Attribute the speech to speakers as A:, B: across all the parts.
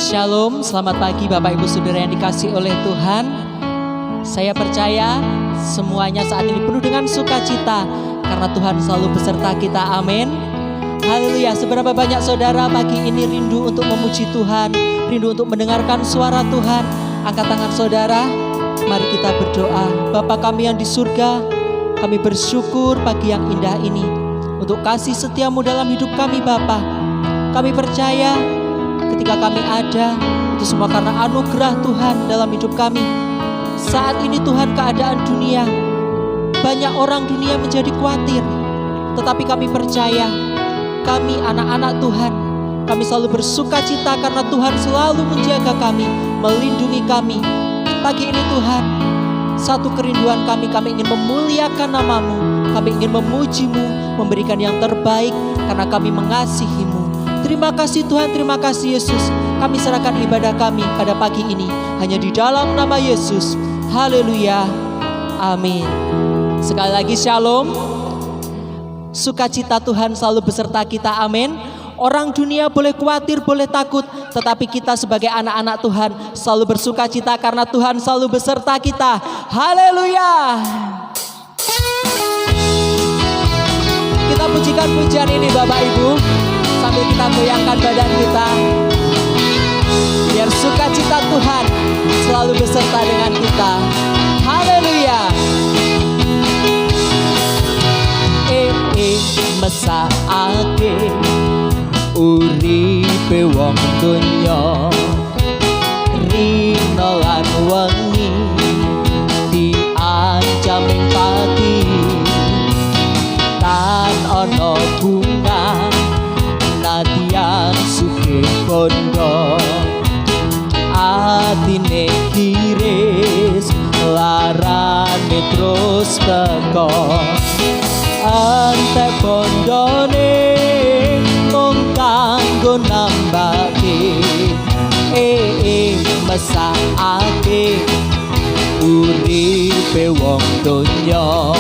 A: Shalom, selamat pagi Bapak Ibu Saudara yang dikasihi oleh Tuhan. Saya percaya semuanya saat ini penuh dengan sukacita karena Tuhan selalu beserta kita, amin. Haleluya. Seberapa banyak saudara pagi ini rindu untuk memuji Tuhan, rindu untuk mendengarkan suara Tuhan? Angkat tangan saudara, mari kita berdoa. Bapa kami yang di surga, kami bersyukur pagi yang indah ini untuk kasih setiamu dalam hidup kami Bapa. Kami percaya ketika kami ada, itu semua karena anugerah Tuhan dalam hidup kami. Saat ini Tuhan, keadaan dunia, banyak orang dunia menjadi khawatir. Tetapi kami percaya, kami anak-anak Tuhan, kami selalu bersuka cita karena Tuhan selalu menjaga kami, melindungi kami. Pagi ini Tuhan, satu kerinduan kami ingin memuliakan nama-Mu, kami ingin memuji-Mu, memberikan yang terbaik karena kami mengasihi-Mu. Terima kasih Tuhan, terima kasih Yesus. Kami serahkan ibadah kami pada pagi ini hanya di dalam nama Yesus. Haleluya, amin. Sekali lagi shalom. Sukacita Tuhan selalu beserta kita, amin. Orang dunia boleh khawatir, boleh takut, tetapi kita sebagai anak-anak Tuhan selalu bersukacita karena Tuhan selalu beserta kita. Haleluya. Kita pujikan pujian ini Bapak Ibu, sambil kita goyangkan badan kita, biar sukacita Tuhan selalu beserta dengan kita. Haleluya. Mesake uripe wong donya, rina lan wengi diancam pati, tan ana bunga nadyan sugih kondo, atine kiris larane terus teko, antek bondone mung kanggo nambake, mesake uripe wong donya.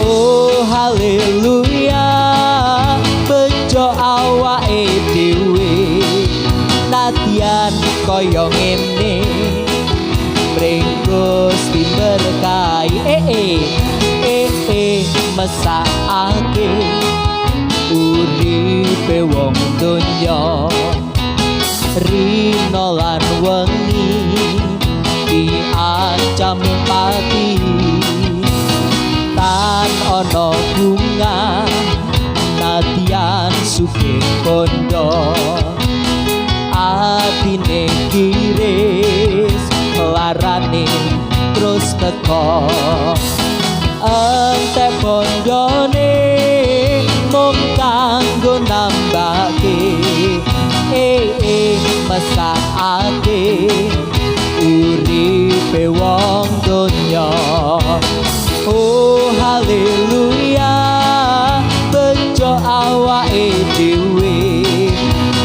A: Oh haleluya, bejo awake dhewe nadyan kaya ngene, mring Gusti berkahi. Mesake uripe wong donya, rina lan wengi diancam pati, tan ana bunga nadyan sugih kondo, atine kiris larane terus teko, entek bondone mung kanggo nambake, mesake uripe wong donya. Oh haleluya, bejo awake dhewe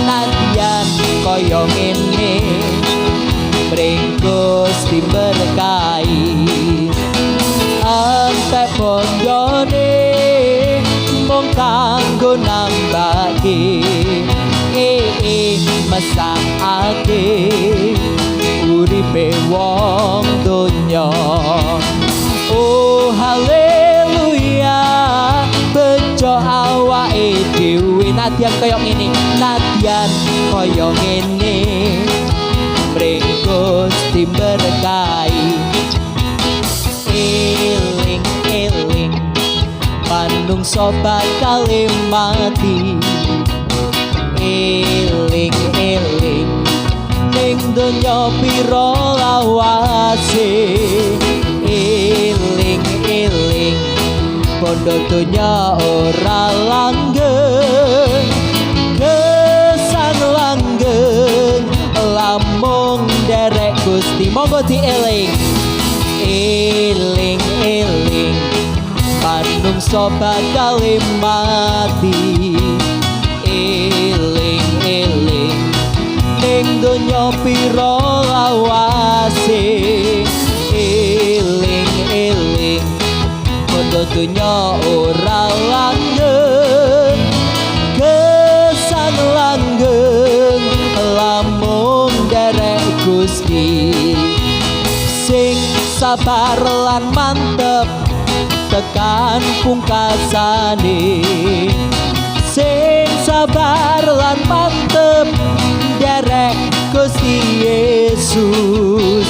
A: nadyan kaya ngene, mring Gusti berkahi. Antek bondone mung kanggo nambake, mesake uripe wong donya. Oh haleluya, bejo awake dhewe nadyan kaya ngene, nadyan kaya ngene, mring Gusti berkahi. Eling-eling manungsa bakal mati, eling-eling ning donya pira lawase, eling-eling bondo donya ora langgeng, kesan langgeng lamun derek Gusti. Monggo dieling. Eling-eling manungsa bakal mati, eling-eling ning donya pira lawase, eling-eling bondo donya ora langgeng, kesan langgeng lamun sabar lan mantep tekan pungkasane. Sing sabar lan mantep derek Gusti Yesus.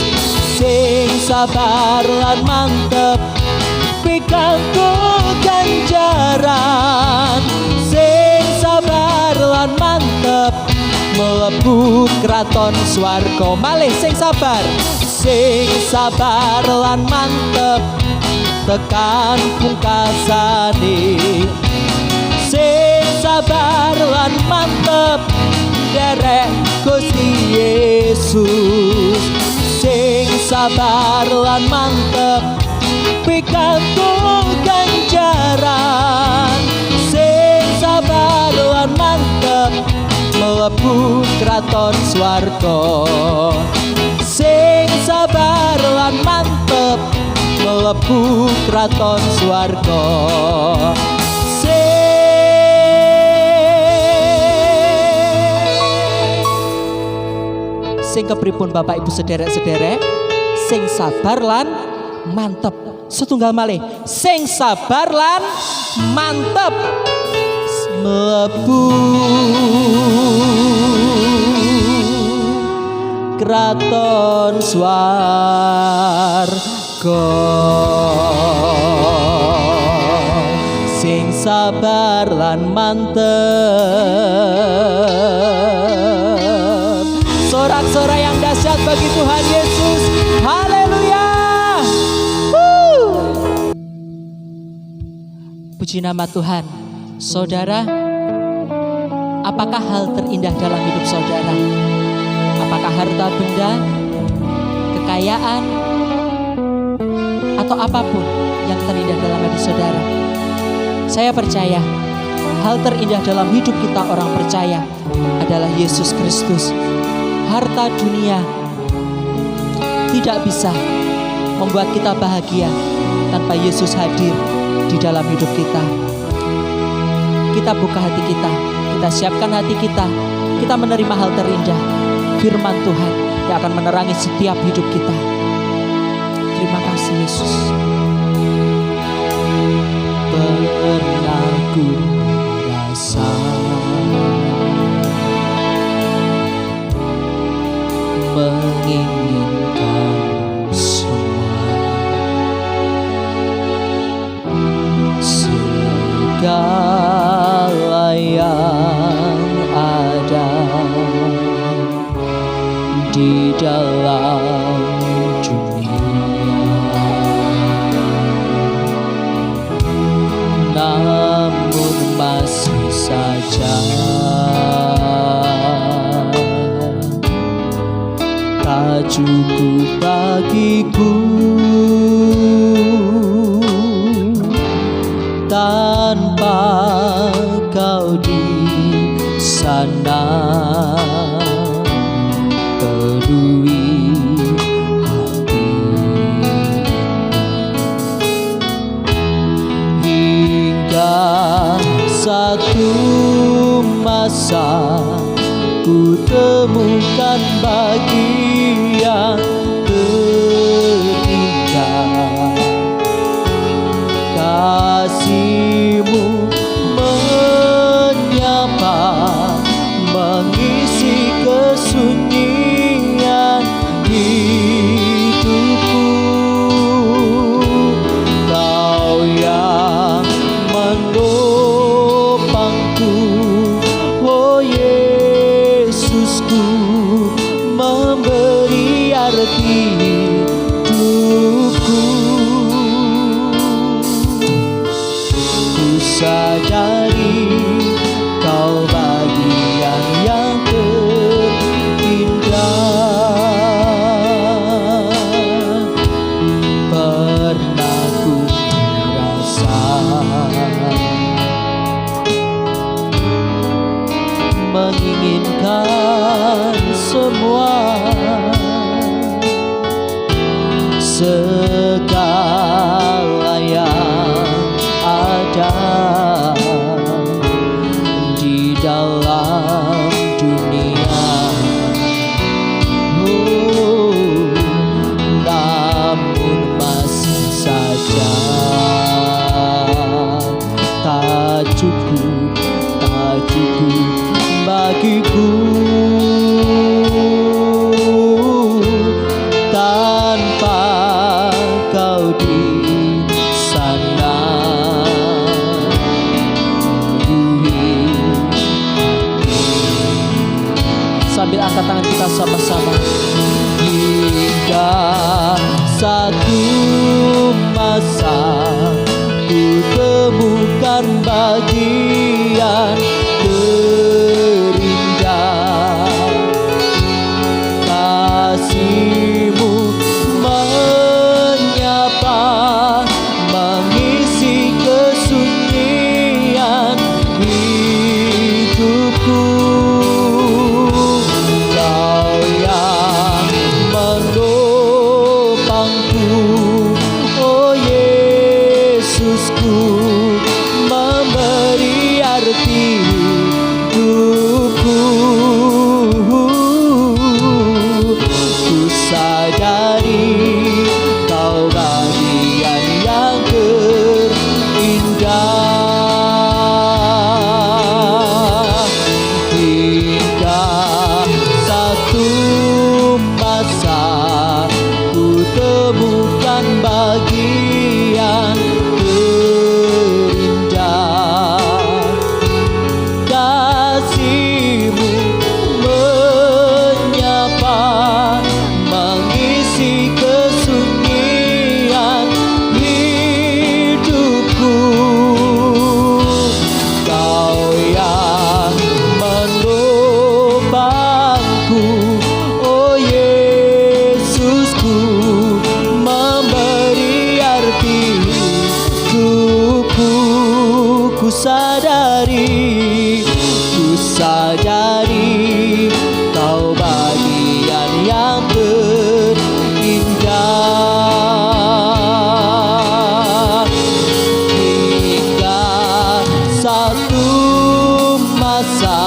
A: Sing sabar lan mantep pikantuk ganjaran. Sing sabar lan mantep mlebu kraton swarga. Malih sing sabar lan mantep tekan pungkasane. Sing sabar lan mantep derek Gusti Yesus. Sing sabar lan mantep pikantuk ganjaran. Sing sabar lan mantep mlebu kraton swarga. Sing sabar lan mantep mlebu kraton swarga. Sing kepripun Bapak Ibu sederek-sederek? Sing sabar lan mantep. Setunggal malih, sing sabar lan mantep mlebu kraton swarga. Sing sabar lan mantep. Sorak-sorai yang dahsyat bagi Tuhan Yesus. Haleluya. Puji nama Tuhan. Saudara, apakah hal terindah dalam hidup saudara? Apakah harta benda, kekayaan, atau apapun yang terindah dalam hati saudara? Saya percaya hal terindah dalam hidup kita orang percaya adalah Yesus Kristus. Harta dunia tidak bisa membuat kita bahagia tanpa Yesus hadir di dalam hidup kita. Kita buka hati kita siapkan hati kita menerima hal terindah, firman Tuhan yang akan menerangi setiap hidup kita. Terima kasih Yesus. Pernah ku rasa menginginkan semua, segala yang ada di dalam dunia, namun masih saja tak cukup bagiku. Tanpa kau di sana, peduli hati hingga satu masa ku temukan bagian terindah. Kasih-Mu menyapa, mengisi kesunyian hidupku. Kau yang menopangku, oh Yesusku, memberi arti hidupku. Sadari kau bagian yang terindah. Pernah ku merasa menginginkan semua, segala yang ada di dalam dunia, namun bagiku. Tanpa kau di sana, sambil angkat tangan kita sama-sama. Hingga satu masa ku temukan bagian terindah, kasih-Mu menyapa, mengisi kesunyian hidupku. Kau yang menopangku, oh Yesusku, memberi arti hidupku. Ku sadari kau bagian yang terindah. Hingga satu masa ku temukan bagian terindah, kasih-Mu menyapa, mengisi kesunyian hidupku. Kau yang menopangku, oh Yesusku, memberi arti hidupku. Ku sadari kau bagian yang terindah. Hingga satu masa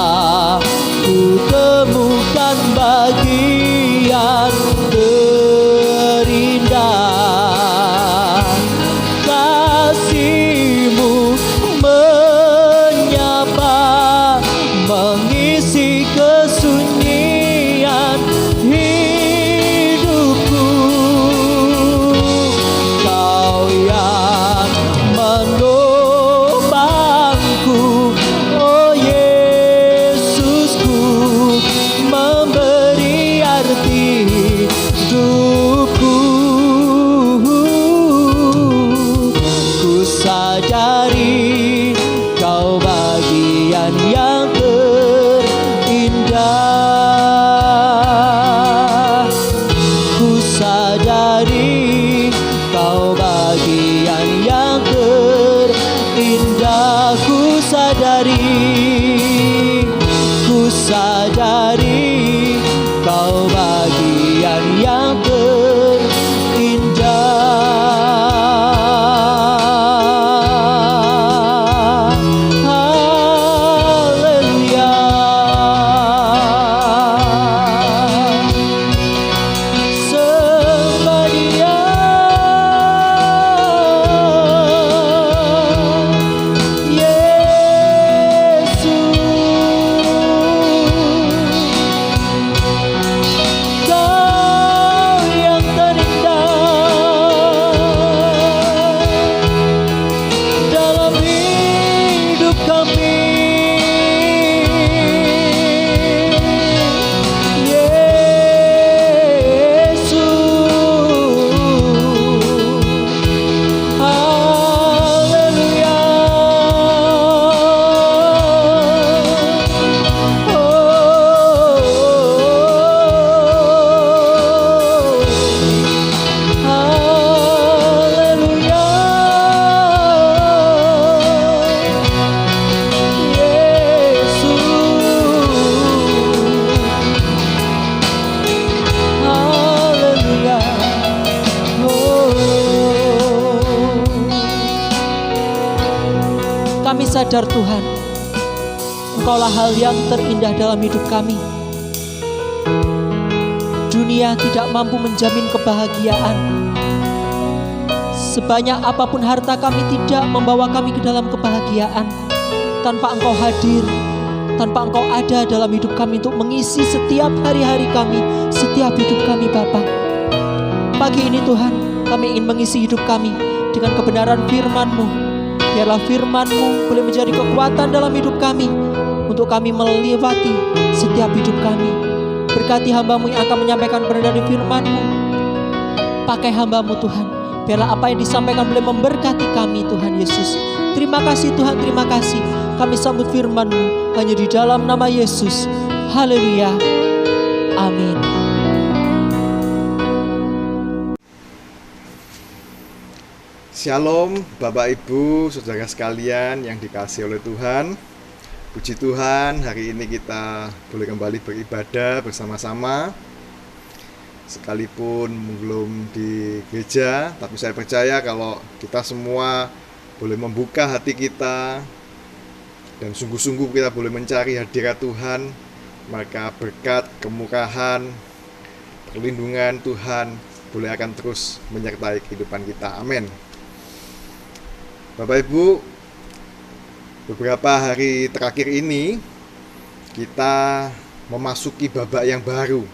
A: ku temukan bagian terindah, kasih-Mu menyapa, mengisi kesunyian hidupku. Kau yang menopangku, oh Yesusku, memberi arti hidupku. Ku sadari kau bagian yang terindah. Ku sadari kau bagian yang terindah. Ku sadari kau bagian yang terindah. Haleluya. Sembah Dia, Kami sadar Tuhan, Engkaulah hal yang terindah dalam hidup kami. Dunia tidak mampu menjamin kebahagiaan. Sebanyak apapun harta kami tidak membawa kami ke dalam kebahagiaan. Tanpa Engkau hadir, tanpa Engkau ada dalam hidup kami untuk mengisi setiap hari-hari kami, setiap hidup kami Bapa. Pagi ini Tuhan, kami ingin mengisi hidup kami dengan kebenaran firman-Mu. Biarlah firman-Mu boleh menjadi kekuatan dalam hidup kami, untuk kami melewati setiap hidup kami. Berkati hamba-Mu yang akan menyampaikan benar dari firman-Mu. Pakai hamba-Mu Tuhan, biarlah apa yang disampaikan boleh memberkati kami Tuhan Yesus. Terima kasih Tuhan, terima kasih. Kami sambut firman-Mu hanya di dalam nama Yesus. Haleluya. Amin.
B: Shalom Bapak Ibu, saudara sekalian yang dikasihi oleh Tuhan. Puji Tuhan, hari ini kita boleh kembali beribadah bersama-sama. Sekalipun belum di gereja, tapi saya percaya kalau kita semua boleh membuka hati kita dan sungguh-sungguh kita boleh mencari hadirat Tuhan, maka berkat, kemurahan, perlindungan Tuhan boleh akan terus menyertai kehidupan kita. Amin. Bapak Ibu, beberapa hari terakhir ini kita memasuki babak yang baru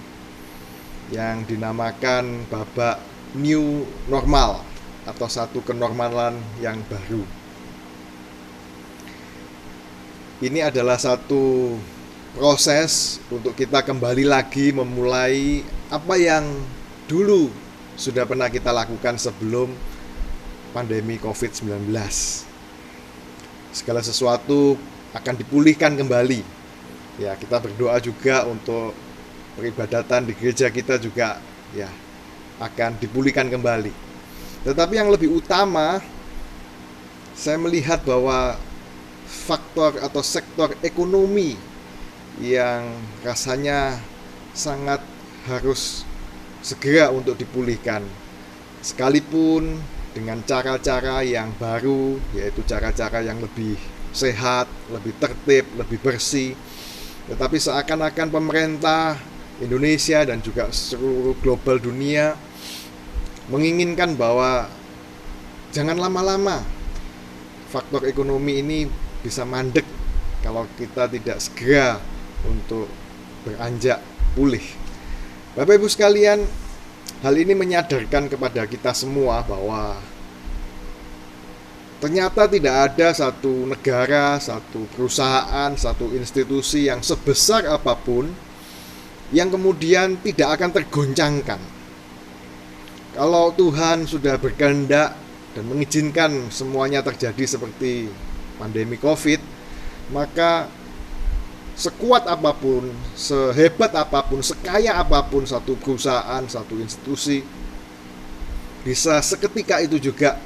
B: yang dinamakan babak new normal atau satu kenormalan yang baru. Ini adalah satu proses untuk kita kembali lagi memulai apa yang dulu sudah pernah kita lakukan sebelum pandemi COVID-19. Segala sesuatu akan dipulihkan kembali. Ya, kita berdoa juga untuk peribadatan di gereja kita juga ya akan dipulihkan kembali. Tetapi yang lebih utama, saya melihat bahwa faktor atau sektor ekonomi yang rasanya sangat harus segera untuk dipulihkan, sekalipun dengan cara-cara yang baru, yaitu cara-cara yang lebih sehat, lebih tertib, lebih bersih. Tetapi seakan-akan pemerintah Indonesia dan juga seluruh global dunia menginginkan bahwa jangan lama-lama faktor ekonomi ini bisa mandek kalau kita tidak segera untuk beranjak pulih. Bapak Ibu sekalian, hal ini menyadarkan kepada kita semua bahwa ternyata tidak ada satu negara, satu perusahaan, satu institusi yang sebesar apapun yang kemudian tidak akan tergoncangkan. Kalau Tuhan sudah berkehendak dan mengizinkan semuanya terjadi seperti pandemi COVID, maka sekuat apapun, sehebat apapun, sekaya apapun satu perusahaan, satu institusi, bisa seketika itu juga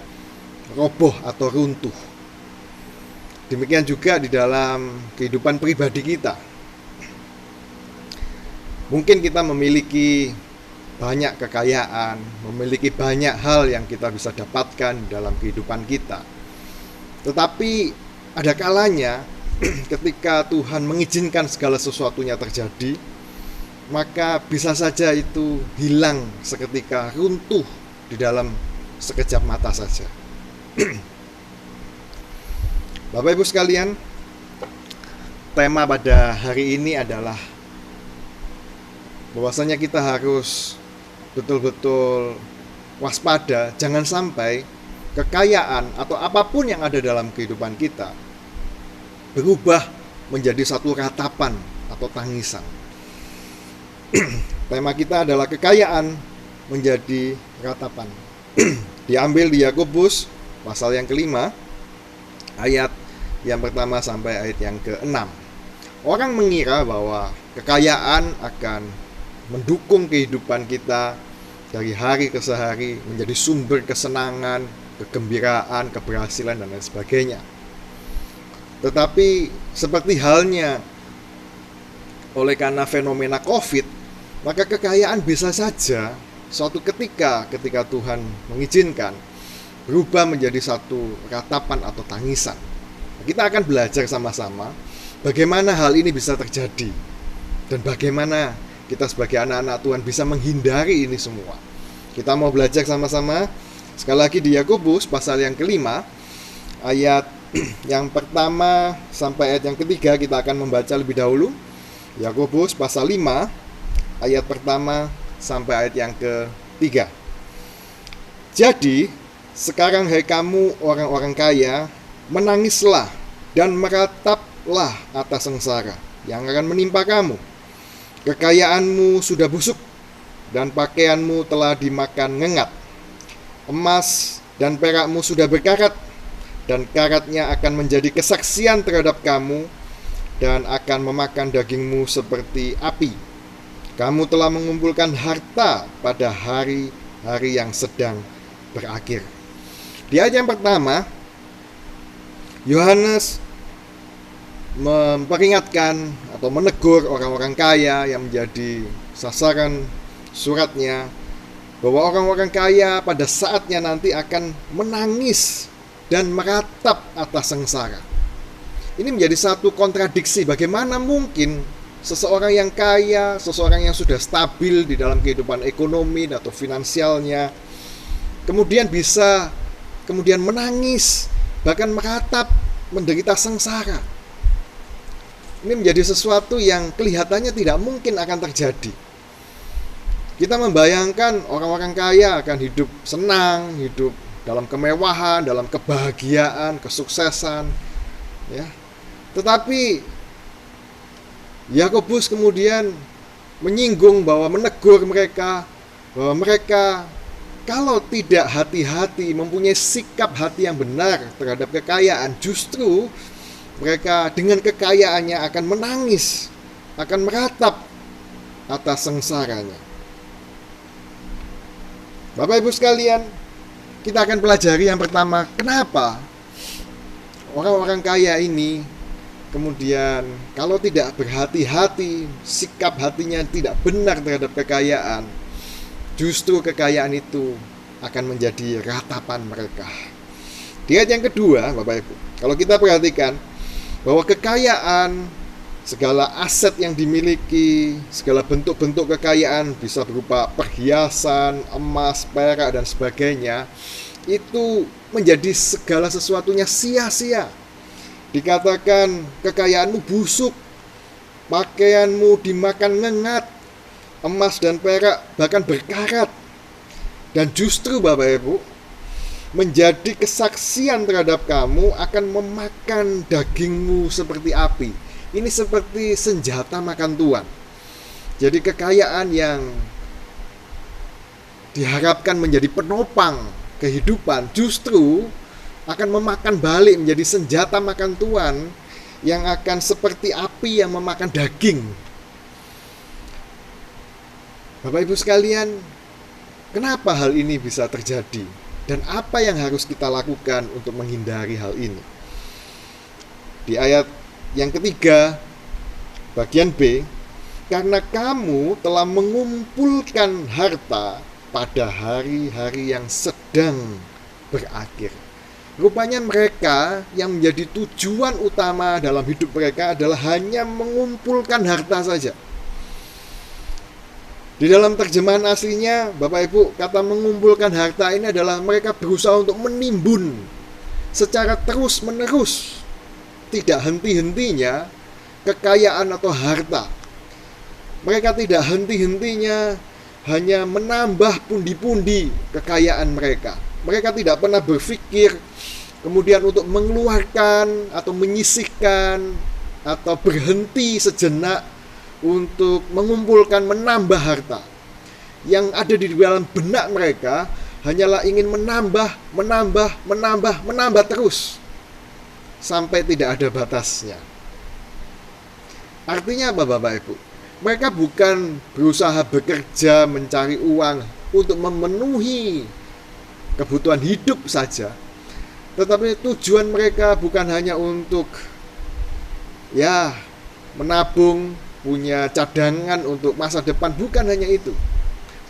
B: roboh atau runtuh. Demikian juga di dalam kehidupan pribadi kita. Mungkin kita memiliki banyak kekayaan, memiliki banyak hal yang kita bisa dapatkan dalam kehidupan kita. Tetapi ada kalanya ketika Tuhan mengizinkan segala sesuatunya terjadi, maka bisa saja itu hilang seketika, runtuh di dalam sekejap mata saja. Bapak Ibu sekalian, tema pada hari ini adalah bahwasanya kita harus betul-betul waspada, jangan sampai kekayaan atau apapun yang ada dalam kehidupan kita berubah menjadi satu ratapan atau tangisan. Tema kita adalah kekayaan menjadi ratapan. Diambil di Yakobus pasal yang kelima, ayat yang pertama sampai ayat yang ke-6. Orang mengira bahwa kekayaan akan mendukung kehidupan kita dari hari ke hari, menjadi sumber kesenangan, kegembiraan, keberhasilan, dan lain sebagainya. Tetapi seperti halnya oleh karena fenomena COVID, maka kekayaan bisa saja suatu ketika Tuhan mengizinkan berubah menjadi satu ratapan atau tangisan. Kita akan belajar sama-sama bagaimana hal ini bisa terjadi dan bagaimana kita sebagai anak-anak Tuhan bisa menghindari ini semua. Kita mau belajar sama-sama sekali lagi di Yakobus pasal yang kelima ayat Yang pertama sampai ayat yang ketiga kita akan membaca lebih dahulu. Yakobus pasal 5 ayat pertama sampai ayat yang ketiga. Jadi sekarang hai kamu orang-orang kaya, menangislah dan merataplah atas sengsara yang akan menimpa kamu. Kekayaanmu sudah busuk dan pakaianmu telah dimakan ngengat. Emas dan perakmu sudah berkarat, dan karatnya akan menjadi kesaksian terhadap kamu dan akan memakan dagingmu seperti api. Kamu telah mengumpulkan harta pada hari-hari yang sedang berakhir. Di ayat yang pertama, Yohanes memperingatkan atau menegur orang-orang kaya yang menjadi sasaran suratnya, bahwa orang-orang kaya pada saatnya nanti akan menangis dan meratap atas sengsara. Ini menjadi satu kontradiksi. Bagaimana mungkin seseorang yang kaya, seseorang yang sudah stabil di dalam kehidupan ekonomi atau finansialnya, kemudian bisa menangis, bahkan meratap, menderita sengsara. Ini menjadi sesuatu yang kelihatannya tidak mungkin akan terjadi. Kita membayangkan orang-orang kaya akan hidup senang, hidup dalam kemewahan, dalam kebahagiaan, kesuksesan, ya. Tetapi Yakobus kemudian menyinggung menegur mereka, bahwa mereka kalau tidak hati-hati, mempunyai sikap hati yang benar terhadap kekayaan, justru mereka dengan kekayaannya akan menangis, akan meratap atas sengsaranya. Bapak Ibu sekalian, kita akan pelajari yang pertama, kenapa orang-orang kaya ini kemudian kalau tidak berhati-hati, sikap hatinya tidak benar terhadap kekayaan, justru kekayaan itu akan menjadi ratapan mereka. Di ayat yang kedua, Bapak Ibu, kalau kita perhatikan bahwa kekayaan, segala aset yang dimiliki, segala bentuk-bentuk kekayaan, bisa berupa perhiasan, emas, perak, dan sebagainya, itu menjadi segala sesuatunya sia-sia. Dikatakan kekayaanmu busuk, pakaianmu dimakan ngengat, emas dan perak bahkan berkarat. Dan justru Bapak Ibu, menjadi kesaksian terhadap kamu akan memakan dagingmu seperti api. Ini seperti senjata makan tuan. Jadi kekayaan yang diharapkan menjadi penopang kehidupan justru akan memakan balik menjadi senjata makan tuan yang akan seperti api yang memakan daging. Bapak Ibu sekalian, kenapa hal ini bisa terjadi? Dan apa yang harus kita lakukan untuk menghindari hal ini? Di ayat yang ketiga, bagian B, karena kamu telah mengumpulkan harta pada hari-hari yang sedang berakhir. Rupanya mereka yang menjadi tujuan utama dalam hidup mereka adalah hanya mengumpulkan harta saja. Di dalam terjemahan aslinya, Bapak Ibu, kata mengumpulkan harta ini adalah mereka berusaha untuk menimbun secara terus-menerus, tidak henti-hentinya kekayaan atau harta. Mereka tidak henti-hentinya hanya menambah pundi-pundi kekayaan mereka. Mereka tidak pernah berpikir kemudian untuk mengeluarkan atau menyisihkan atau berhenti sejenak untuk mengumpulkan, menambah harta. Yang ada di dalam benak mereka hanyalah ingin menambah terus sampai tidak ada batasnya. Artinya apa Bapak Ibu? Mereka bukan berusaha bekerja mencari uang untuk memenuhi kebutuhan hidup saja, tetapi tujuan mereka bukan hanya untuk menabung, punya cadangan untuk masa depan. Bukan hanya itu.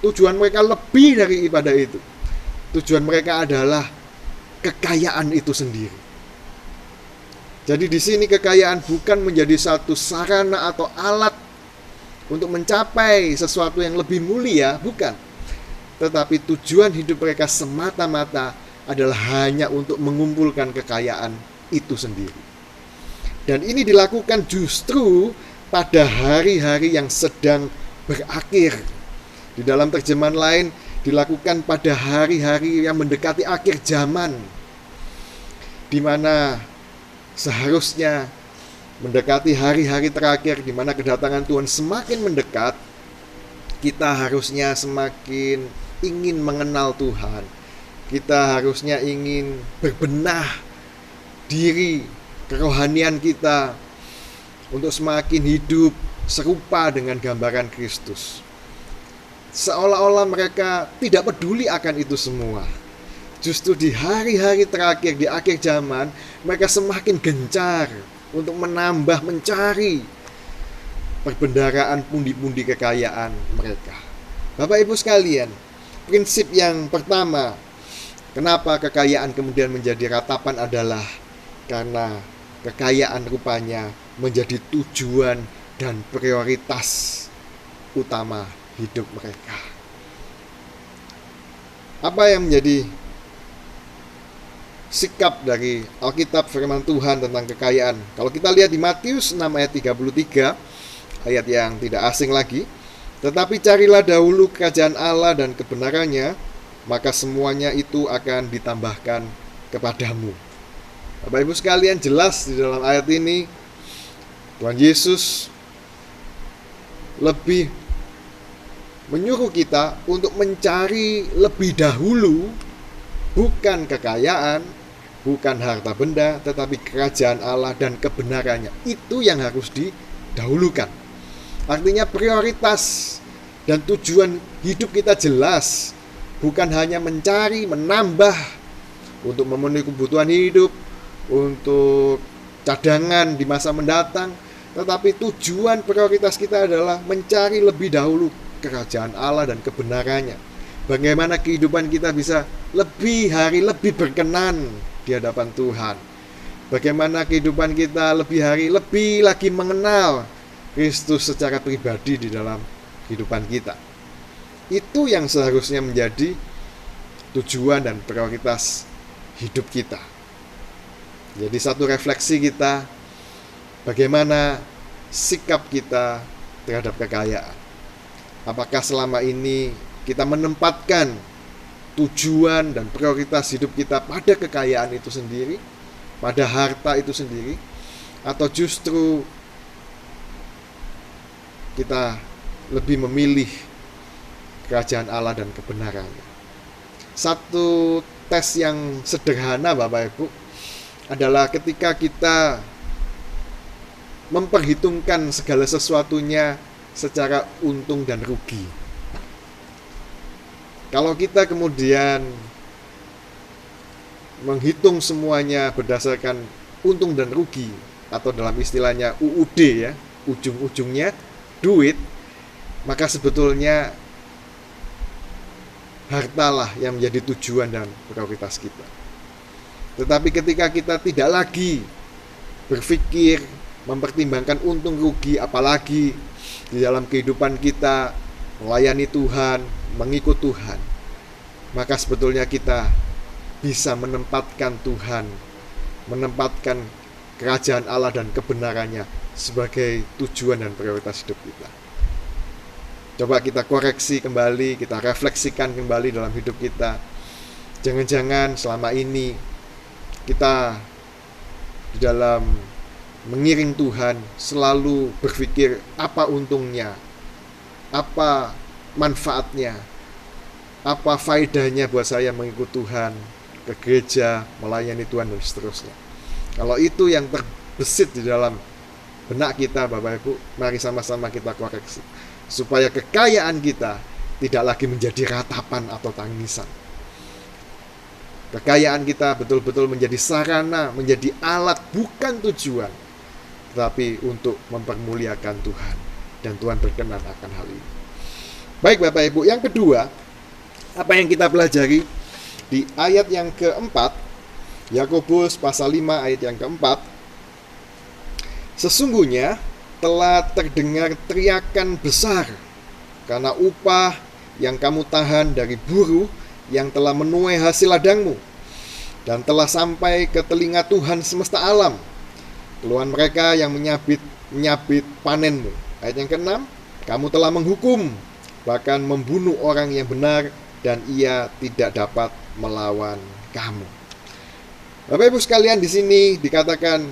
B: Tujuan mereka lebih daripada itu. Tujuan mereka adalah kekayaan itu sendiri. Jadi di sini kekayaan bukan menjadi satu sarana atau alat untuk mencapai sesuatu yang lebih mulia, bukan. Tetapi tujuan hidup mereka semata-mata adalah hanya untuk mengumpulkan kekayaan itu sendiri. Dan ini dilakukan justru pada hari-hari yang sedang berakhir. Di dalam terjemahan lain, dilakukan pada hari-hari yang mendekati akhir zaman, di mana seharusnya mendekati hari-hari terakhir, di mana kedatangan Tuhan semakin mendekat. Kita harusnya semakin ingin mengenal Tuhan. Kita harusnya ingin berbenah diri, kerohanian kita, untuk semakin hidup serupa dengan gambaran Kristus. Seolah-olah mereka tidak peduli akan itu semua. Justru di hari-hari terakhir, di akhir zaman, mereka semakin gencar untuk menambah, mencari perbendaharaan pundi-pundi kekayaan mereka. Bapak Ibu sekalian, prinsip yang pertama, kenapa kekayaan kemudian menjadi ratapan adalah karena kekayaan rupanya menjadi tujuan dan prioritas utama hidup mereka. Apa yang menjadi sikap dari Alkitab firman Tuhan tentang kekayaan? Kalau kita lihat di Matius 6 ayat 33, ayat yang tidak asing lagi, tetapi carilah dahulu kerajaan Allah dan kebenarannya, maka semuanya itu akan ditambahkan kepadamu. Bapak Ibu sekalian, jelas di dalam ayat ini Tuhan Yesus lebih menyuruh kita untuk mencari lebih dahulu bukan kekayaan, bukan harta benda, tetapi kerajaan Allah dan kebenarannya. Itu yang harus didahulukan. Artinya prioritas dan tujuan hidup kita jelas, bukan hanya mencari, menambah untuk memenuhi kebutuhan hidup, untuk cadangan di masa mendatang, tetapi tujuan prioritas kita adalah mencari lebih dahulu kerajaan Allah dan kebenarannya. Bagaimana kehidupan kita bisa lebih hari lebih berkenan di hadapan Tuhan. Bagaimana kehidupan kita lebih hari lebih lagi mengenal Kristus secara pribadi di dalam kehidupan kita. Itu yang seharusnya menjadi tujuan dan prioritas hidup kita. Jadi satu refleksi kita, bagaimana sikap kita terhadap kekayaan. Apakah selama ini kita menempatkan tujuan dan prioritas hidup kita pada kekayaan itu sendiri, pada harta itu sendiri, atau justru kita lebih memilih kerajaan Allah dan kebenarannya? Satu tes yang sederhana Bapak Ibu adalah ketika kita memperhitungkan segala sesuatunya secara untung dan rugi. Kalau kita kemudian menghitung semuanya berdasarkan untung dan rugi, atau dalam istilahnya UUD ya, ujung-ujungnya duit, maka sebetulnya hartalah yang menjadi tujuan dan prioritas kita. Tetapi ketika kita tidak lagi berpikir, mempertimbangkan untung rugi, apalagi di dalam kehidupan kita melayani Tuhan, mengikut Tuhan, maka sebetulnya kita bisa menempatkan Tuhan, menempatkan kerajaan Allah dan kebenarannya sebagai tujuan dan prioritas hidup kita. Coba kita koreksi kembali, kita refleksikan kembali dalam hidup kita. Jangan-jangan selama ini kita di dalam mengiring Tuhan selalu berpikir apa untungnya, apa manfaatnya, apa faedahnya buat saya mengikut Tuhan, ke gereja, melayani Tuhan dan seterusnya. Kalau itu yang terbesit di dalam benak kita Bapak Ibu, mari sama-sama kita koreksi supaya kekayaan kita tidak lagi menjadi ratapan atau tangisan. Kekayaan kita betul-betul menjadi sarana, menjadi alat, bukan tujuan, tetapi untuk mempermuliakan Tuhan, dan Tuhan berkenan akan hal ini. Baik Bapak Ibu, yang kedua, apa yang kita pelajari di ayat yang keempat, Yakobus pasal 5 ayat yang keempat, sesungguhnya telah terdengar teriakan besar karena upah yang kamu tahan dari buruh yang telah menuai hasil ladangmu. dan telah sampai ke telinga Tuhan semesta alam keluhan mereka yang menyabit panenmu. Ayat yang ke-6, kamu telah menghukum, bahkan membunuh orang yang benar, dan ia tidak dapat melawan kamu. Bapak Ibu sekalian, di sini dikatakan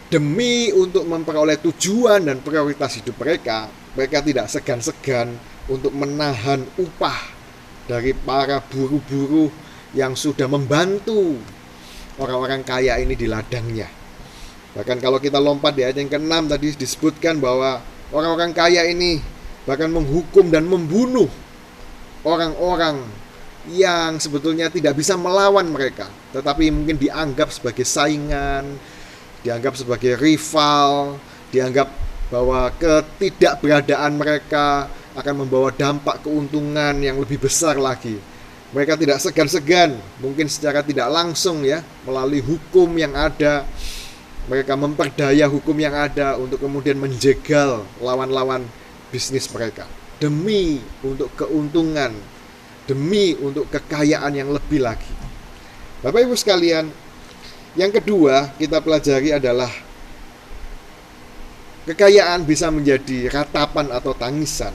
B: demi untuk memperoleh tujuan dan prioritas hidup mereka, mereka tidak segan-segan untuk menahan upah dari para buruh-buruh yang sudah membantu orang-orang kaya ini di ladangnya. Bahkan kalau kita lompat di ayat yang ke-6 tadi disebutkan bahwa orang-orang kaya ini bahkan menghukum dan membunuh orang-orang yang sebetulnya tidak bisa melawan mereka, tetapi mungkin dianggap sebagai saingan, dianggap sebagai rival, dianggap bahwa ketidakberadaan mereka akan membawa dampak keuntungan yang lebih besar lagi. Mereka tidak segan-segan, mungkin secara tidak langsung ya, melalui hukum yang ada, mereka memperdaya hukum yang ada untuk kemudian menjegal lawan-lawan bisnis mereka. Demi untuk keuntungan, demi untuk kekayaan yang lebih lagi. Bapak Ibu sekalian, yang kedua kita pelajari adalah kekayaan bisa menjadi ratapan atau tangisan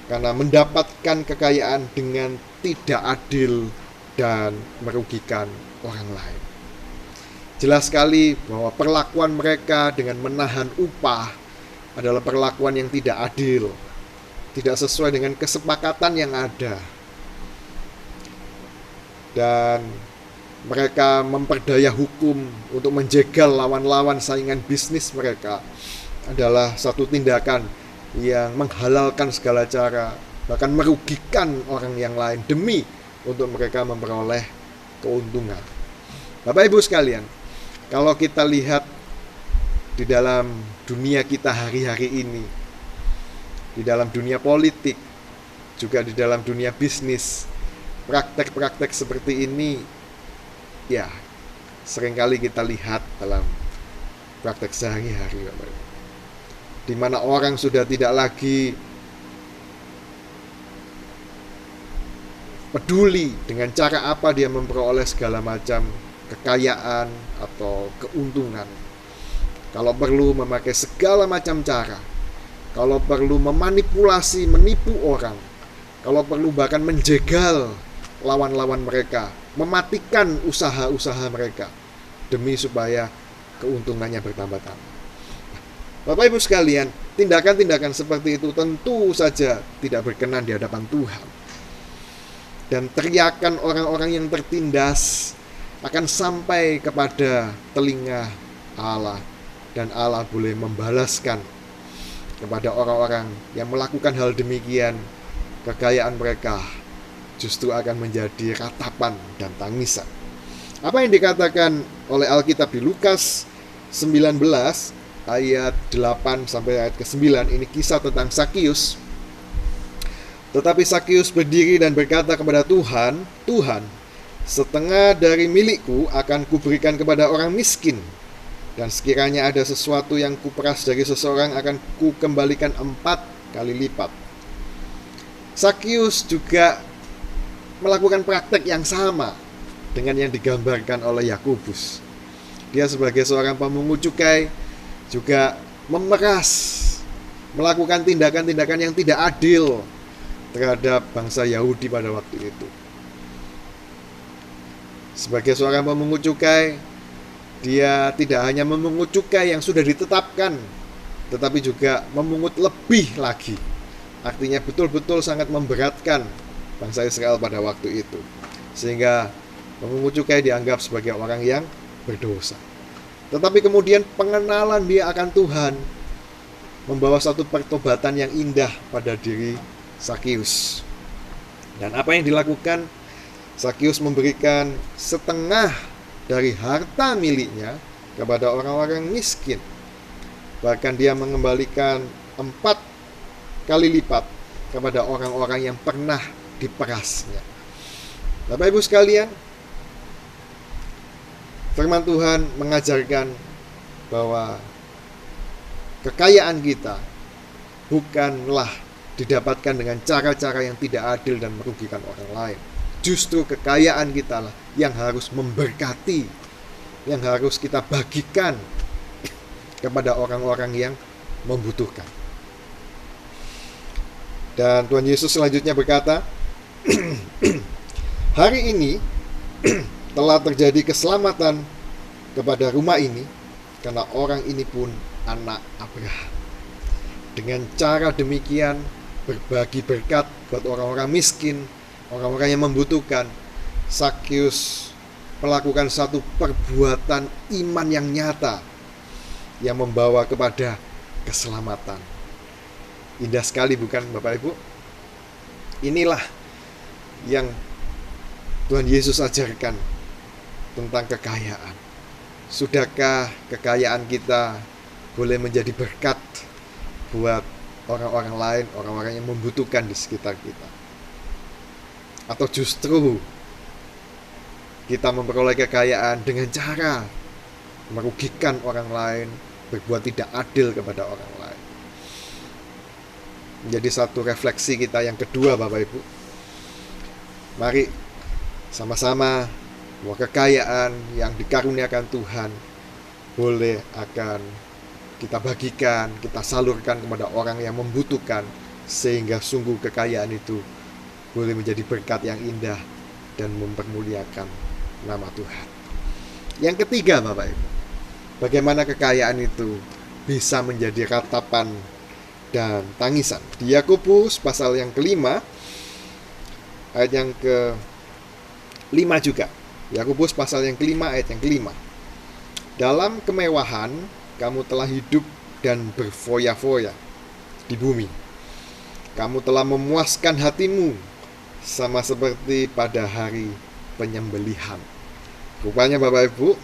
B: karena mendapatkan kekayaan dengan tidak adil dan merugikan orang lain. Jelas sekali bahwa perlakuan mereka dengan menahan upah adalah perlakuan yang tidak adil, tidak sesuai dengan kesepakatan yang ada. Dan mereka memperdaya hukum untuk menjegal lawan-lawan saingan bisnis mereka adalah satu tindakan yang menghalalkan segala cara, bahkan merugikan orang yang lain demi untuk mereka memperoleh keuntungan. Bapak Ibu sekalian, kalau kita lihat di dalam dunia kita hari-hari ini, di dalam dunia politik, juga di dalam dunia bisnis, praktek-praktek seperti ini ya seringkali kita lihat dalam praktek sehari-hari, di mana orang sudah tidak lagi peduli dengan cara apa dia memperoleh segala macam kekayaan atau keuntungan. Kalau perlu memakai segala macam cara, kalau perlu memanipulasi, menipu orang, kalau perlu bahkan menjegal lawan-lawan mereka, mematikan usaha-usaha mereka demi supaya keuntungannya bertambah-tambah. Bapak Ibu sekalian, tindakan-tindakan seperti itu tentu saja tidak berkenan di hadapan Tuhan. Dan teriakan orang-orang yang tertindas akan sampai kepada telinga Allah, dan Allah boleh membalaskan kepada orang-orang yang melakukan hal demikian. Kekayaan mereka justru akan menjadi ratapan dan tangisan. Apa yang dikatakan oleh Alkitab di Lukas 19 ayat 8 sampai ayat ke-9, ini kisah tentang Sakius. Tetapi Sakius berdiri dan berkata kepada Tuhan, Tuhan, setengah dari milikku akan kuberikan kepada orang miskin, dan sekiranya ada sesuatu yang kuperas dari seseorang akan kukembalikan 4 kali lipat. Sakius juga melakukan praktek yang sama dengan yang digambarkan oleh Yakobus. Dia sebagai seorang pemungut cukai juga memeras, melakukan tindakan-tindakan yang tidak adil terhadap bangsa Yahudi pada waktu itu. Sebagai seorang pemungut cukai, dia tidak hanya memungut cukai yang sudah ditetapkan, tetapi juga memungut lebih lagi. Artinya betul-betul sangat memberatkan bangsa Israel pada waktu itu, sehingga pemungut cukai dianggap sebagai orang yang berdosa. Tetapi kemudian pengenalan dia akan Tuhan membawa satu pertobatan yang indah pada diri Sakius. Dan apa yang dilakukan? Sakius memberikan setengah dari harta miliknya kepada orang-orang miskin. Bahkan dia mengembalikan 4 kali lipat kepada orang-orang yang pernah diperasnya. Bapak Ibu sekalian, firman Tuhan mengajarkan bahwa kekayaan kita bukanlah didapatkan dengan cara-cara yang tidak adil dan merugikan orang lain. justru kekayaan kita lah yang harus memberkati, yang harus kita bagikan kepada orang-orang yang membutuhkan. Dan Tuhan Yesus selanjutnya berkata, hari ini telah terjadi keselamatan kepada rumah ini, karena orang ini pun anak Abraham. Dengan cara demikian, berbagi berkat buat orang-orang miskin, orang-orang yang membutuhkan, Zakheus melakukan satu perbuatan iman yang nyata yang membawa kepada keselamatan. Indah sekali, bukan Bapak Ibu? Inilah yang Tuhan Yesus ajarkan tentang kekayaan. Sudahkah kekayaan kita boleh menjadi berkat buat orang-orang lain, orang-orang yang membutuhkan di sekitar kita? Atau justru kita memperoleh kekayaan dengan cara merugikan orang lain, berbuat tidak adil kepada orang lain? Menjadi satu refleksi kita yang kedua, Bapak Ibu. Mari sama-sama bahwa kekayaan yang dikaruniakan Tuhan boleh akan kita bagikan, kita salurkan kepada orang yang membutuhkan, sehingga sungguh kekayaan itu boleh menjadi berkat yang indah dan mempermuliakan nama Tuhan. Yang ketiga, Bapak Ibu, bagaimana kekayaan itu bisa menjadi ratapan dan tangisan. Di Yakobus pasal yang kelima, ayat yang ke-5 juga. Yakobus pasal yang kelima, ayat yang kelima. Dalam kemewahan kamu telah hidup dan berfoya-foya di bumi. Kamu telah memuaskan hatimu sama seperti pada hari penyembelihan. Rupanya Bapak Ibu,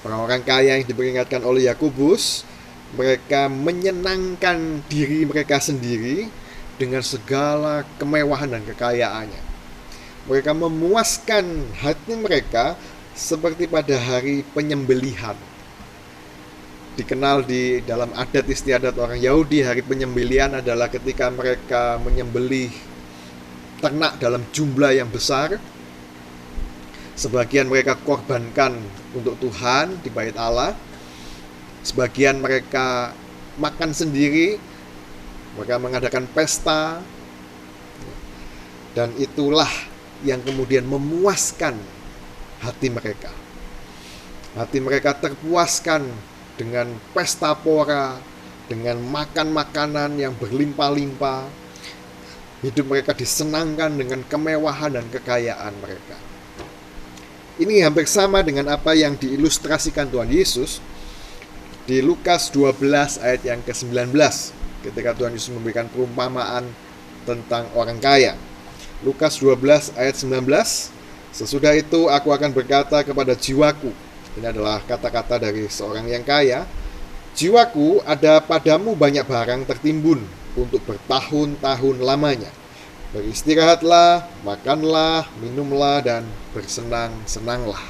B: orang-orang kaya yang diperingatkan oleh Yakobus, mereka menyenangkan diri mereka sendiri dengan segala kemewahan dan kekayaannya. Mereka memuaskan hati mereka seperti pada hari penyembelihan. Dikenal di dalam adat istiadat orang Yahudi, hari penyembelihan adalah ketika mereka menyembelih ternak dalam jumlah yang besar. Sebagian mereka korbankan untuk Tuhan di bait Allah. Sebagian mereka makan sendiri, mereka mengadakan pesta, dan itulah yang kemudian memuaskan hati mereka. Hati mereka terpuaskan dengan pesta pora, dengan makan makanan yang berlimpah-limpah. Hidup mereka disenangkan dengan kemewahan dan kekayaan mereka. Ini hampir sama dengan apa yang diilustrasikan Tuhan Yesus di Lukas 12 ayat yang ke-19, ketika Tuhan Yesus memberikan perumpamaan tentang orang kaya. Lukas 12 ayat 19, sesudah itu aku akan berkata kepada jiwaku. Ini adalah kata-kata dari seorang yang kaya. Jiwaku, ada padamu banyak barang tertimbun untuk bertahun-tahun lamanya. Beristirahatlah, makanlah, minumlah, dan bersenang-senanglah.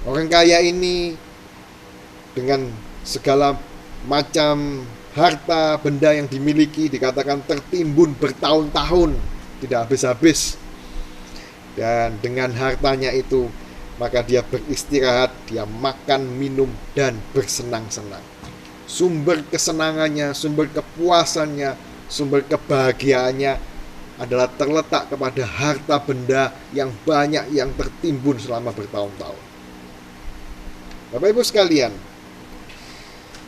B: Orang kaya ini dengan segala macam harta benda yang dimiliki dikatakan tertimbun bertahun-tahun, tidak habis-habis. Dan dengan hartanya itu maka dia beristirahat, dia makan, minum, dan bersenang-senang. Sumber kesenangannya, sumber kepuasannya, sumber kebahagiaannya adalah terletak kepada harta benda yang banyak yang tertimbun selama bertahun-tahun. Bapak Ibu sekalian,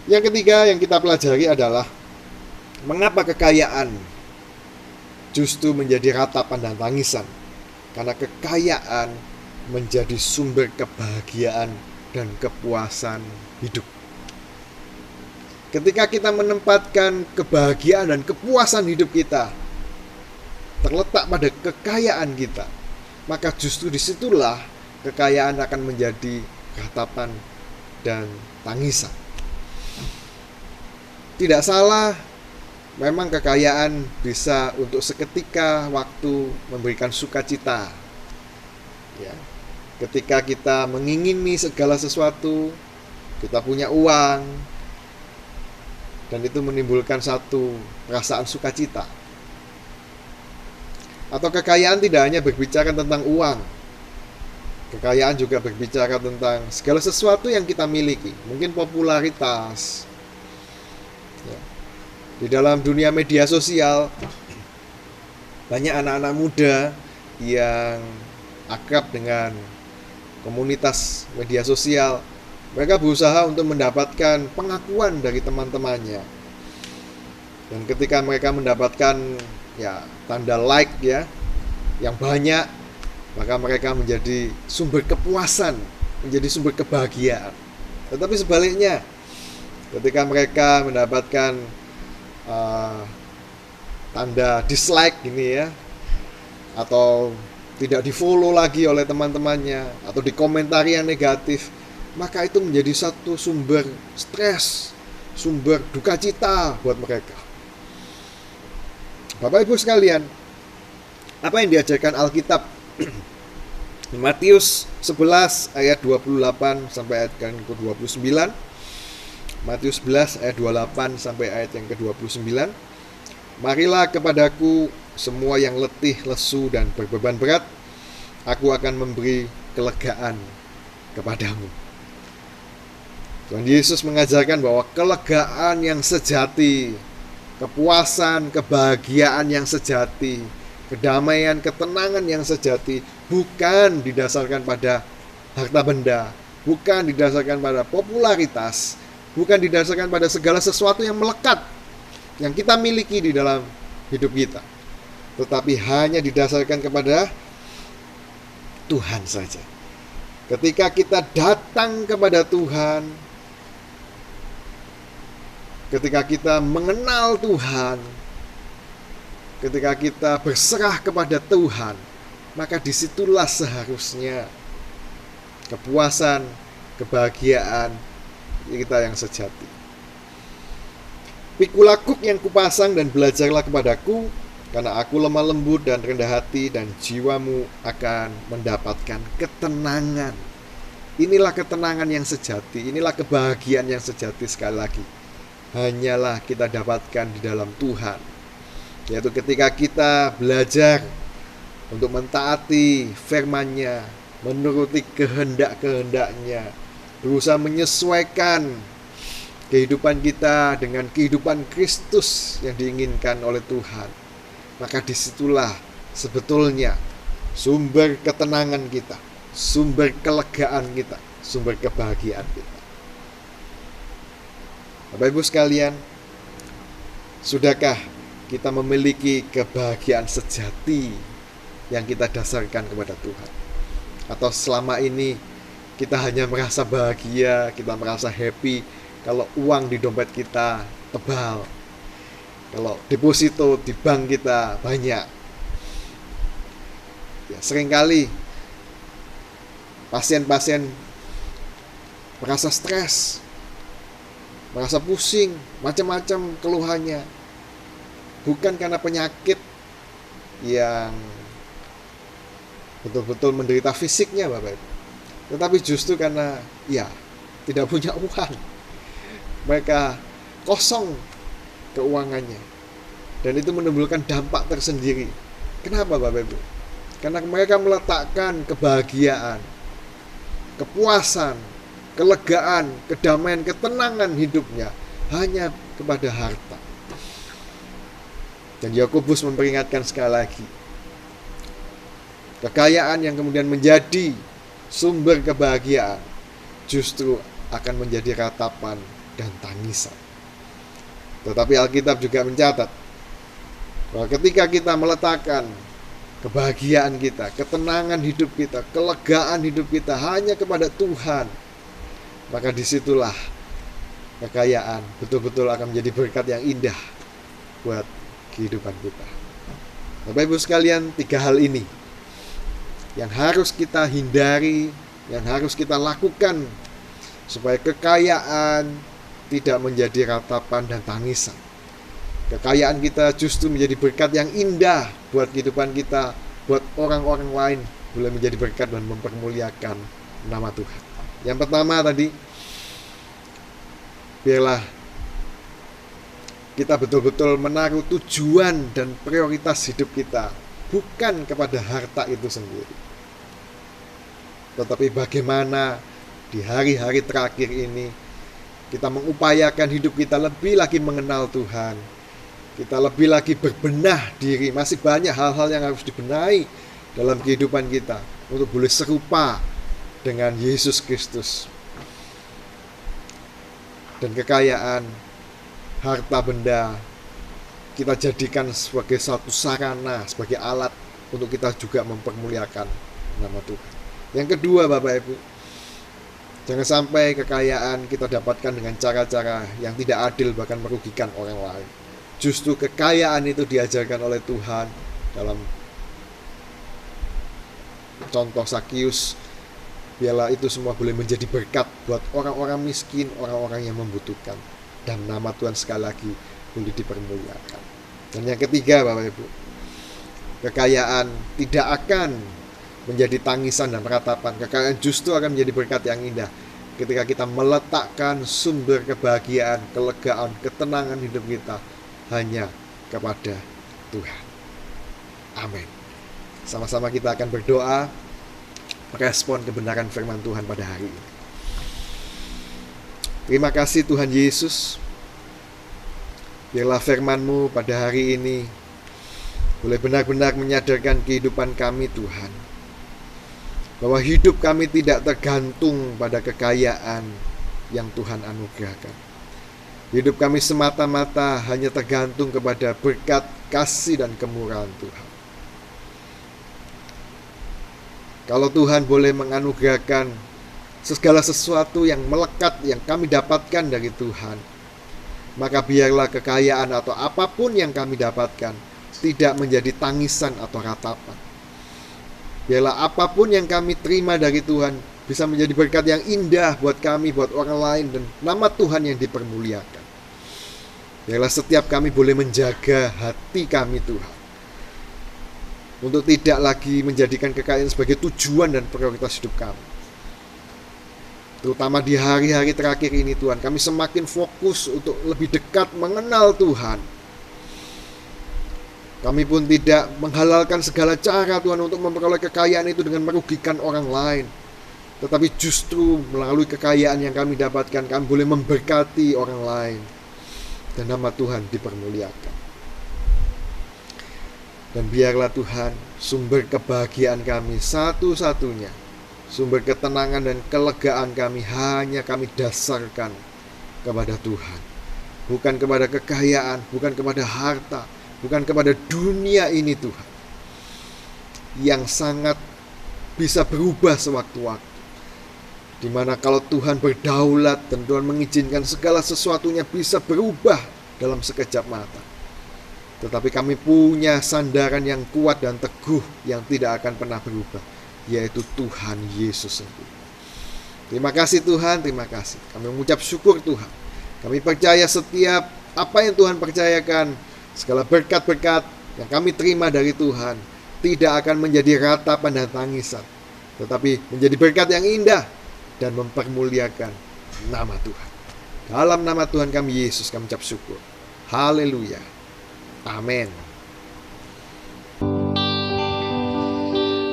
B: yang ketiga yang kita pelajari adalah mengapa kekayaan justru menjadi ratapan dan tangisan. Karena kekayaan menjadi sumber kebahagiaan dan kepuasan hidup. Ketika kita menempatkan kebahagiaan dan kepuasan hidup kita terletak pada kekayaan kita, maka justru disitulah kekayaan akan menjadi ratapan dan tangisan. Tidak salah, memang kekayaan bisa untuk seketika waktu memberikan sukacita. Ya, ketika kita mengingini segala sesuatu, kita punya uang, dan itu menimbulkan satu perasaan sukacita. Atau kekayaan tidak hanya berbicara tentang uang. Kekayaan juga berbicara tentang segala sesuatu yang kita miliki. Mungkin popularitas. Ya. Di dalam dunia media sosial, banyak anak-anak muda yang akrab dengan komunitas media sosial. Mereka berusaha untuk mendapatkan pengakuan dari teman-temannya. Dan ketika mereka mendapatkan tanda like yang banyak, maka mereka menjadi sumber kepuasan, menjadi sumber kebahagiaan. Tetapi sebaliknya, ketika mereka mendapatkan tanda dislike atau tidak di-follow lagi oleh teman-temannya, atau dikomentari yang negatif, maka itu menjadi satu sumber stres, sumber duka cita buat mereka. Bapak Ibu sekalian, apa yang diajarkan Alkitab? Matius 11 ayat 28 sampai ayat yang ke-29. Matius 11 ayat 28 sampai ayat yang ke-29. Marilah kepadaku semua yang letih, lesu dan berbeban berat, aku akan memberi kelegaan kepadamu. Tuhan Yesus mengajarkan bahwa kelegaan yang sejati, kepuasan, kebahagiaan yang sejati, kedamaian, ketenangan yang sejati bukan didasarkan pada harta benda, bukan didasarkan pada popularitas, bukan didasarkan pada segala sesuatu yang melekat yang kita miliki di dalam hidup kita, tetapi hanya didasarkan kepada Tuhan saja. Ketika kita datang kepada Tuhan, ketika kita mengenal Tuhan, ketika kita berserah kepada Tuhan, maka disitulah seharusnya kepuasan, kebahagiaan kita yang sejati. Pikulah kuk yang kupasang dan belajarlah kepadaku, karena aku lemah lembut dan rendah hati, dan jiwamu akan mendapatkan ketenangan. Inilah ketenangan yang sejati, inilah kebahagiaan yang sejati. Sekali lagi, hanyalah kita dapatkan di dalam Tuhan, yaitu ketika kita belajar untuk mentaati firman-Nya, menuruti kehendak-kehendak-Nya, berusaha menyesuaikan kehidupan kita dengan kehidupan Kristus yang diinginkan oleh Tuhan. Maka disitulah sebetulnya sumber ketenangan kita, sumber kelegaan kita, sumber kebahagiaan kita. Bapak Ibu sekalian, sudahkah kita memiliki kebahagiaan sejati yang kita dasarkan kepada Tuhan? Atau selama ini kita hanya merasa bahagia, kita merasa happy kalau uang di dompet kita tebal, kalau deposito di bank kita banyak? Seringkali pasien-pasien merasa stres, merasa pusing, macam-macam keluhannya. Bukan karena penyakit yang betul-betul menderita fisiknya, Bapak Ibu, tetapi justru karena tidak punya uang. Mereka kosong keuangannya, dan itu menimbulkan dampak tersendiri. Kenapa, Bapak Ibu? Karena mereka meletakkan kebahagiaan, kepuasan, kelegaan, kedamaian, ketenangan hidupnya hanya kepada harta. Dan Yakobus memperingatkan sekali lagi, kekayaan yang kemudian menjadi sumber kebahagiaan justru akan menjadi ratapan dan tangisan. Tetapi Alkitab juga mencatat bahwa ketika kita meletakkan kebahagiaan kita, ketenangan hidup kita, kelegaan hidup kita hanya kepada Tuhan, maka disitulah kekayaan betul-betul akan menjadi berkat yang indah buat kehidupan kita. Bapak Ibu sekalian, 3 hal ini yang harus kita hindari, yang harus kita lakukan supaya kekayaan tidak menjadi ratapan dan tangisan. Kekayaan kita justru menjadi berkat yang indah buat kehidupan kita, buat orang-orang lain, boleh menjadi berkat dan mempermuliakan nama Tuhan. Yang pertama tadi, biarlah kita betul-betul menaruh tujuan dan prioritas hidup kita bukan kepada harta itu sendiri, tetapi bagaimana di hari-hari terakhir ini kita mengupayakan hidup kita lebih lagi mengenal Tuhan. Kita lebih lagi berbenah diri. Masih banyak hal-hal yang harus dibenahi dalam kehidupan kita untuk boleh serupa dengan Yesus Kristus. Dan kekayaan, harta benda, kita jadikan sebagai satu sarana, sebagai alat untuk kita juga mempermuliakan nama Tuhan. Yang kedua, Bapak Ibu, jangan sampai kekayaan kita dapatkan dengan cara-cara yang tidak adil, bahkan merugikan orang lain. Justru kekayaan itu diajarkan oleh Tuhan dalam contoh Sakius. Biarlah itu semua boleh menjadi berkat buat orang-orang miskin, orang-orang yang membutuhkan. Dan nama Tuhan sekali lagi boleh dipermuliakan. Dan yang ketiga, Bapak Ibu, kekayaan tidak akan menjadi tangisan dan ratapan. Kekayaan justru akan menjadi berkat yang indah ketika kita meletakkan sumber kebahagiaan, kelegaan, ketenangan hidup kita hanya kepada Tuhan. Amin. Sama-sama kita akan berdoa merespon kebenaran firman Tuhan pada hari ini. Terima kasih Tuhan Yesus. Biarlah firman-Mu pada hari ini boleh benar-benar menyadarkan kehidupan kami, Tuhan, bahwa hidup kami tidak tergantung pada kekayaan yang Tuhan anugerahkan. Hidup kami semata-mata hanya tergantung kepada berkat, kasih, dan kemurahan Tuhan. Kalau Tuhan boleh menganugerahkan segala sesuatu yang melekat yang kami dapatkan dari Tuhan, maka biarlah kekayaan atau apapun yang kami dapatkan tidak menjadi tangisan atau ratapan. Biarlah apapun yang kami terima dari Tuhan bisa menjadi berkat yang indah buat kami, buat orang lain, dan nama Tuhan yang dipermuliakan. Biarlah setiap kami boleh menjaga hati kami, Tuhan, untuk tidak lagi menjadikan kekayaan sebagai tujuan dan prioritas hidup kami. Terutama di hari-hari terakhir ini, Tuhan, kami semakin fokus untuk lebih dekat mengenal Tuhan. Kami pun tidak menghalalkan segala cara, Tuhan, untuk memperoleh kekayaan itu dengan merugikan orang lain. Tetapi justru melalui kekayaan yang kami dapatkan, kami boleh memberkati orang lain. Dan nama Tuhan dipermuliakan. Dan biarlah Tuhan, sumber kebahagiaan kami satu-satunya, sumber ketenangan dan kelegaan kami hanya kami dasarkan kepada Tuhan. Bukan kepada kekayaan, bukan kepada harta, bukan kepada dunia ini, Tuhan, yang sangat bisa berubah sewaktu-waktu. Dimana kalau Tuhan berdaulat dan Tuhan mengizinkan segala sesuatunya bisa berubah dalam sekejap mata. Tetapi kami punya sandaran yang kuat dan teguh yang tidak akan pernah berubah, yaitu Tuhan Yesus sendiri. Terima kasih Tuhan, terima kasih. Kami mengucap syukur Tuhan. Kami percaya setiap apa yang Tuhan percayakan, segala berkat-berkat yang kami terima dari Tuhan tidak akan menjadi ratapan dan tangisan, tetapi menjadi berkat yang indah dan mempermuliakan nama Tuhan. Dalam nama Tuhan kami Yesus kami ucap syukur. Haleluya. Amin.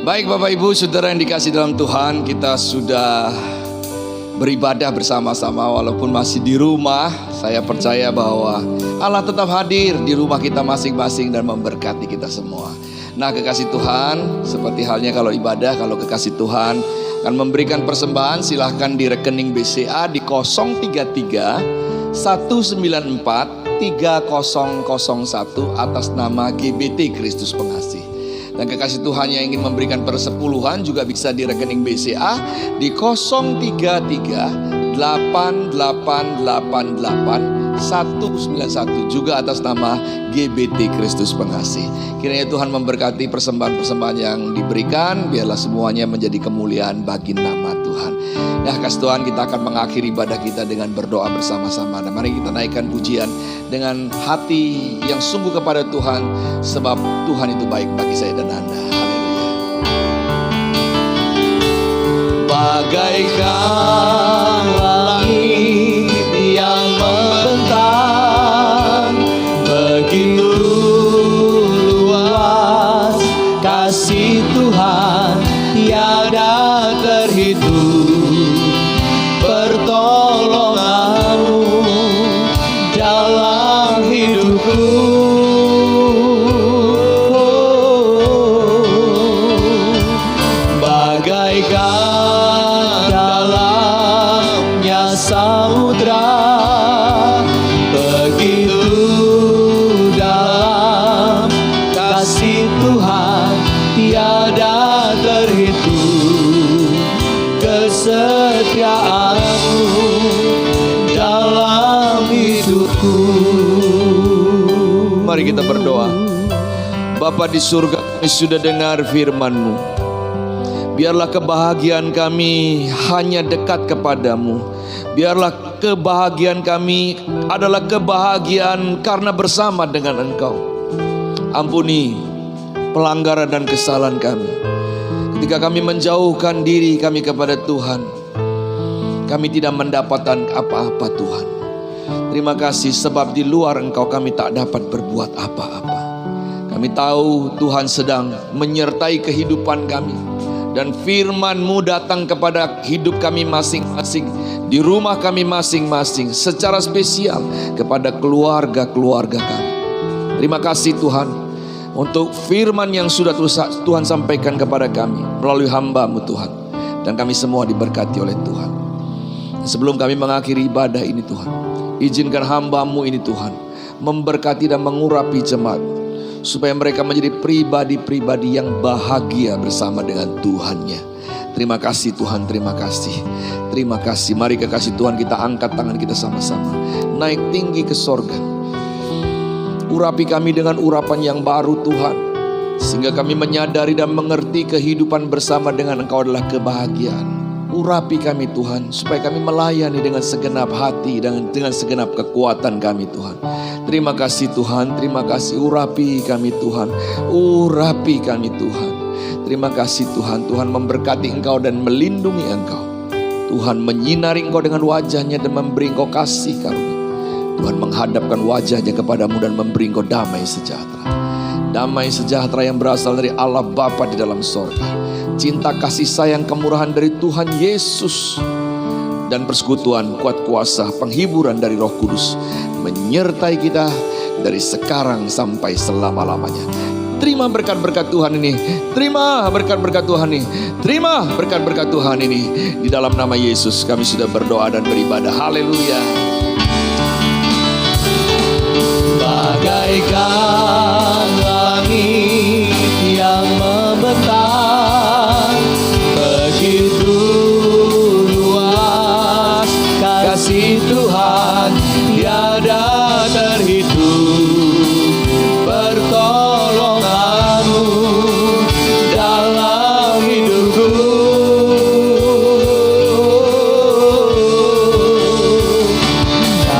C: Baik Bapak Ibu Saudara yang dikasih dalam Tuhan, kita sudah beribadah bersama-sama walaupun masih di rumah. Saya percaya bahwa Allah tetap hadir di rumah kita masing-masing dan memberkati kita semua. Nah kekasih Tuhan, seperti halnya kalau ibadah, kalau kekasih Tuhan akan memberikan persembahan, silahkan di rekening BCA di 033 194 3001 atas nama GBT Kristus Pengasih. Dan kekasih Tuhan yang ingin memberikan persepuluhan juga bisa di rekening BCA di 033 8888 191 juga atas nama GBT Kristus Pengasih. Kiranya Tuhan memberkati persembahan-persembahan yang diberikan, biarlah semuanya menjadi kemuliaan bagi nama Tuhan. Ya kasih Tuhan, kita akan mengakhiri ibadah kita dengan berdoa bersama-sama. Dan mari kita naikkan pujian dengan hati yang sungguh kepada Tuhan, sebab Tuhan itu baik bagi saya dan Anda. Haleluya. Bagaikan langit yang membentang, begitu luas Mari kita berdoa. Bapa di surga, kami sudah dengar firman-Mu. Biarlah kebahagiaan kami hanya dekat kepadamu. Biarlah kebahagiaan kami adalah kebahagiaan karena bersama dengan Engkau. Ampuni pelanggaran dan kesalahan kami. Ketika kami menjauhkan diri kami kepada Tuhan, kami tidak mendapatkan apa-apa Tuhan. Terima kasih sebab di luar Engkau kami tak dapat berbuat apa-apa. Kami tahu Tuhan sedang menyertai kehidupan kami. Dan firman-Mu datang kepada hidup kami masing-masing, di rumah kami masing-masing, secara spesial kepada keluarga-keluarga kami. Terima kasih Tuhan untuk firman yang sudah Tuhan sampaikan kepada kami melalui hamba-Mu Tuhan. Dan kami semua diberkati oleh Tuhan. Sebelum kami mengakhiri ibadah ini Tuhan, izinkan hamba-Mu ini Tuhan memberkati dan mengurapi jemaat, supaya mereka menjadi pribadi-pribadi yang bahagia bersama dengan Tuhannya. Terima kasih Tuhan, terima kasih. Terima kasih. Mari kekasih Tuhan, kita angkat tangan kita sama-sama, naik tinggi ke sorga. Urapi kami dengan urapan yang baru Tuhan, sehingga kami menyadari dan mengerti kehidupan bersama dengan Engkau adalah kebahagiaan. Urapi kami Tuhan, supaya kami melayani dengan segenap hati dan dengan segenap kekuatan kami Tuhan. Terima kasih Tuhan, terima kasih. Urapi kami Tuhan, urapi kami Tuhan. Terima kasih Tuhan, Tuhan memberkati Engkau dan melindungi Engkau. Tuhan menyinari Engkau dengan wajahnya dan memberi Engkau kasih karunia. Tuhan menghadapkan wajahnya kepadamu dan memberi Engkau damai sejahtera. Damai sejahtera yang berasal dari Allah Bapa di dalam sorga. Cinta kasih sayang kemurahan dari Tuhan Yesus dan persekutuan kuat kuasa penghiburan dari Roh Kudus menyertai kita dari sekarang sampai selama-lamanya. Terima berkat-berkat Tuhan ini. Terima berkat-berkat Tuhan ini. Terima berkat-berkat Tuhan ini. Di dalam nama Yesus kami sudah berdoa dan beribadah. Haleluya.
A: Bagaikan langit yang membentang, begitu luas kasih Tuhan tiada terhitung. Pertolongan-Mu dalam hidupku,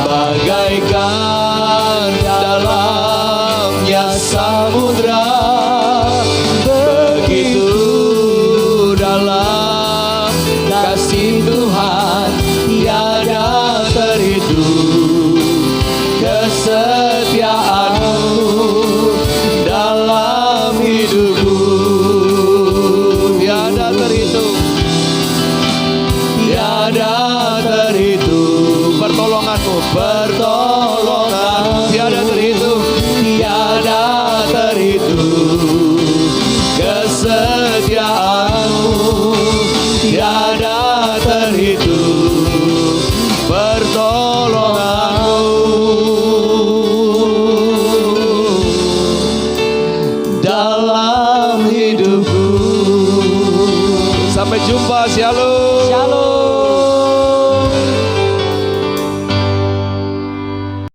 A: bagaikan dalamnya samudra, begitu dalam kasih Tuhan tiada terhitung. Kesetiaan-Mu dalam hidupku tiada terhitung, tiada terhitung. Pertolongan-Mu, pertolongan tiada terhitung, tiada terhitung. Kesetiaan-Mu tiada terhitung. Pertolongan-Mu dalam hidupku. Sampai jumpa, shalom. Shalom.